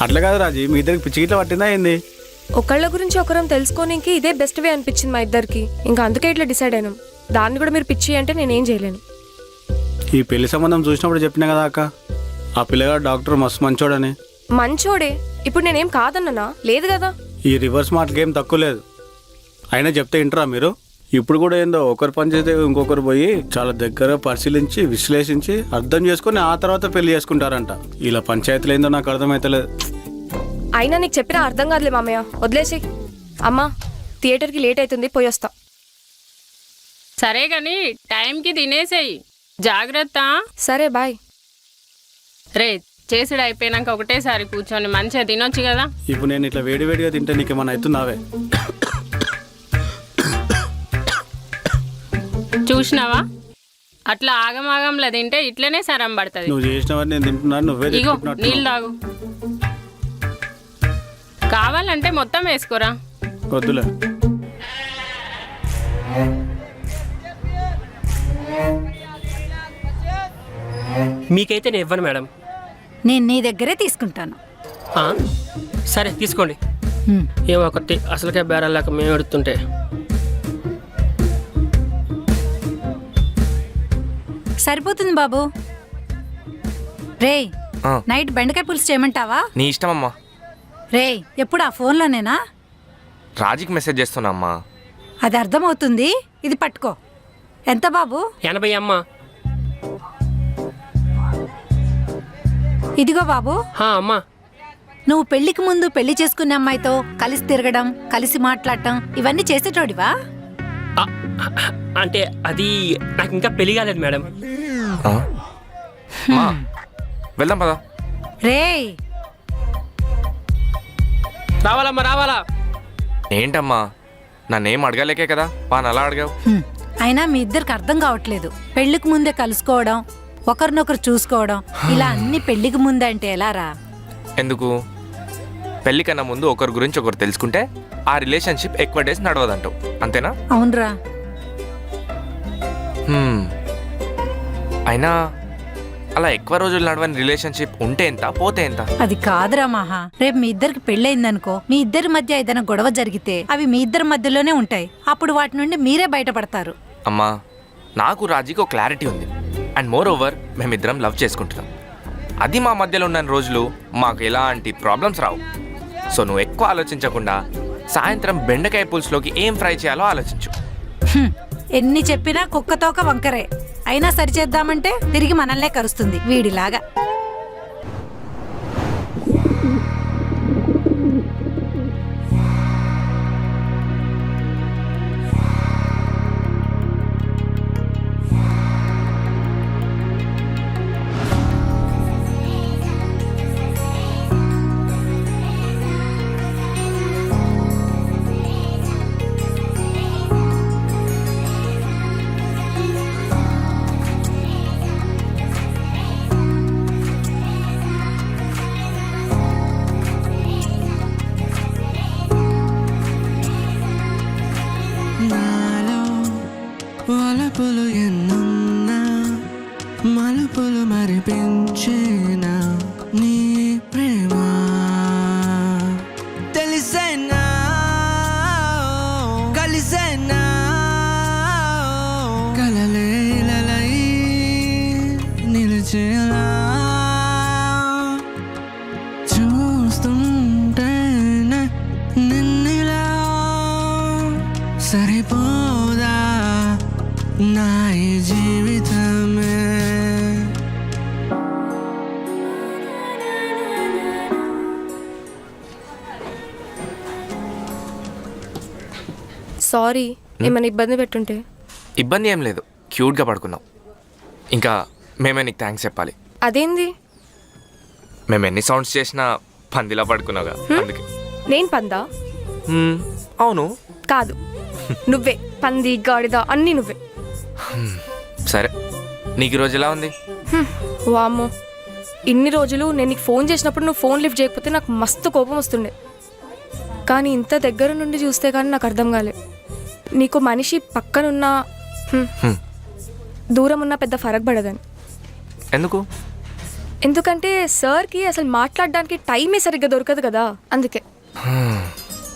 అట్లా కాదు రాజీ, మీ ఇద్దరికి పిచ్చి గిట్ల పట్టిందా ఏంది? ఒకళ్ళ గురించి ఒకరం తెలుసుకోనికి ఇదే బెస్ట్ వే అనిపించింది మా ఇద్దరికి. ఇంకా అందుకే ఇట్లా డిసైడ్ అయినాం. దాన్ని కూడా మీరు పిచ్చి అంటే నేనేం చేయలేను. ఈ పెళ్లి సంబంధం చూసినప్పుడు చెప్పినా కదా అక్క, ఆ పిల్లగాడు డాక్టర్ మస్తు మంచోడని. మంచోడే. ఇప్పుడు నేనేం కాదన్నానా? లేదు కదా. ఈ రివర్స్ మాటకి ఏం తక్కువ లేదు. అయినా చెప్తే వింటరా మీరు? ఇప్పుడు కూడా ఏందో ఒకరు పని చేస్తే ఇంకొకరు పోయి చాలా దగ్గర పరిశీలించి విశ్లేషించి అర్థం చేసుకుని ఆ తర్వాత పెళ్లి చేసుకుంటారంట. ఇలా పంచాయతీలు ఏందో నాకు అర్థమైతలేదు. అయినా నీకు చెప్పినా అర్థం కాదులే మామయ్య, వదిలేసి. అమ్మా, థియేటర్కి లేట్ అవుతుంది, పోయి వస్తా. సరే కానీ టైంకి తినేసేయి, జాగ్రత్త. సరే బాయ్. రే, చేసుడు అయిపోయినాక ఒకటేసారి కూర్చొని మంచిగా తినొచ్చు కదా. ఇప్పుడు నేను ఇట్లా వేడివేడిగా తింటే నీకేమన్నా అవుతుందావే? చూసినావా, అట్లా ఆగమాగంలో తింటే ఇట్లనే సరం పడుతుంది. నువ్వు చేసినవన్నీ నేను తింటున్నాను, నువ్వే ఇగో తింటున్నట్టు. నీళ్ళు తాగు. కావాలంటే మొత్తం వేసుకోరా. వద్దులే. మీకైతే నేను ఇవ్వను మేడం. నేను నీ దగ్గరే తీసుకుంటాను. సరే తీసుకోండి. ఏమో ఒకటి అసలుకే బేరాలేక మేము ఎడుతుంటే. సరిపోతుంది బాబు. రే, నైట్ బెండకాయ పులుసు చేయమంటావా? నీ ఇష్టమమ్మా. రే, ఎప్పుడు ఆ ఫోన్లోనేనా? రాజీకి మెసేజ్ చేస్తున్నా అమ్మా. అది అర్థమవుతుంది. ఇది పట్టుకో. ఎంత బాబు? 80 అమ్మా. ఇదిగో బాబు. అమ్మా. నువ్వు పెళ్లికి ముందు పెళ్లి చేసుకునే అమ్మాయితో కలిసి తిరగడం, కలిసి మాట్లాడటం ఇవన్నీ చేసేటోడివా? అంటే అది నాకు ఇంకా పెళ్లి కాలేదు మేడం. వెళ్దాం పదా. రే, రావాలమ్మా, రావాలా? ఏంటమ్మా, నన్నేం అడగలేకే కదా పాన్ అలా అడిగావు. అయినా మీ ఇద్దరికి అర్థం కావట్లేదు. పెళ్లికి ముందే కలుసుకోవడం, ఒకరినొకరు చూసుకోవడం, ఇలా అన్ని పెళ్లికి ముందే అంటే ఎలా రా? ఎందుకు? పెళ్లి కన్నా ముందు ఒకరి గురించి ఒకరు తెలుసుకుంటే ఆ రిలేషన్షిప్ ఎక్కువ డేస్ నడవదంటావు, అంతేనా? అవునరా. అయినా అలా ఎక్కువ రోజులు నడవని రిలేషన్షిప్ ఉంటే ఎంత, పోతే ఎంత? అది కాదురా మహా. రేపు మీ ఇద్దరికి పెళ్ళయిందనుకో, మీ ఇద్దరి మధ్య ఏదైనా గొడవ జరిగితే అవి మీ ఇద్దరి మధ్యలోనే ఉంటాయి. అప్పుడు వాటి నుండి మీరే బయటపడతారు. అమ్మా, నాకు రాజీకి ఒక క్లారిటీ ఉంది. అండ్ మోర్ ఓవర్ మేమిద్దరం లవ్ చేసుకుంటున్నాం. అది మా మధ్యలో ఉన్న రోజులు మాకు ఎలాంటి ప్రాబ్లమ్స్ రావు. సో నువ్వు ఎక్కువ ఆలోచించకుండా సాయంత్రం బెండకాయ పులుసులోకి ఏం ఫ్రై చేయాలో ఆలోచించు. ఎన్ని చెప్పినా కుక్కతోక వంకరే. అయినా సరిచేద్దామంటే తిరిగి మనల్నే కరుస్తుంది వీడిలాగా. వలపులు ఎన్నున్నా మలుపులు మరిపించేనా నీ ప్రేమ తెలిసేనా కలిసేనా కలలేలై నిలిచేలా చూస్తుంటేనే నిన్నిలా సరిపోదా నా ఈ జీవితమే. సారీ, ఏమైనా ఇబ్బంది పెట్టుంటే. ఇబ్బంది ఏం లేదు, క్యూట్గా పడుకున్నావు. ఇంకా మేమే నీకు థ్యాంక్స్ చెప్పాలి. అదేంది? మేము ఎన్ని సౌండ్స్ చేసినా పందిలా పడుకున్నావుగా, అందుకే. నేను పందా? అవును. కాదు, నువ్వే పంది, గాడిద అన్నీ నువ్వే. సరే, నీకు ఈరోజు ఎలా ఉంది? వామ్మో, ఇన్ని రోజులు నేను నీకు ఫోన్ చేసినప్పుడు నువ్వు ఫోన్ లిఫ్ట్ చేయకపోతే నాకు మస్తు కోపం వస్తుండే. కానీ ఇంత దగ్గర నుండి చూస్తే కానీ నాకు అర్థం కాలే. నీకు మనిషి పక్కనున్నా దూరం ఉన్న పెద్ద ఫరక్ పడదని. ఎందుకు? ఎందుకంటే సార్కి అసలు మాట్లాడడానికి టైమే సరిగ్గా దొరకదు కదా అందుకే.